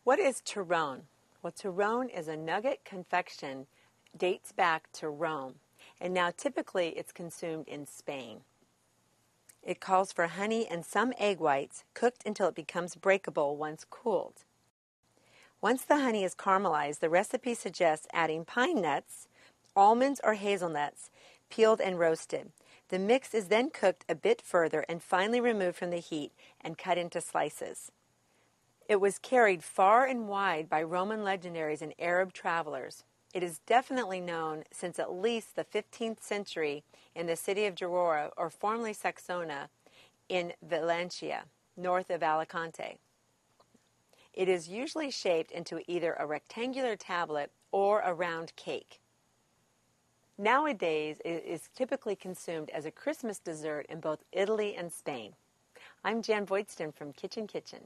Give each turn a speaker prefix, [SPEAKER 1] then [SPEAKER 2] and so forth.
[SPEAKER 1] What is Turron? Well, Turron is a nugget confection, dates back to Rome, and now typically it's consumed in Spain. It calls for honey and some egg whites, cooked until it becomes breakable once cooled. Once the honey is caramelized, the recipe suggests adding pine nuts, almonds or hazelnuts, peeled and roasted. The mix is then cooked a bit further and finally removed from the heat and cut into slices. It was carried far and wide by Roman legionaries and Arab travelers. It is definitely known since at least the 15th century in the city of Gerona, or formerly Saxona, in Valencia, north of Alicante. It is usually shaped into either a rectangular tablet or a round cake. Nowadays, it is typically consumed as a Christmas dessert in both Italy and Spain. I'm Jan Voigtsten from Kitchen Kitchen.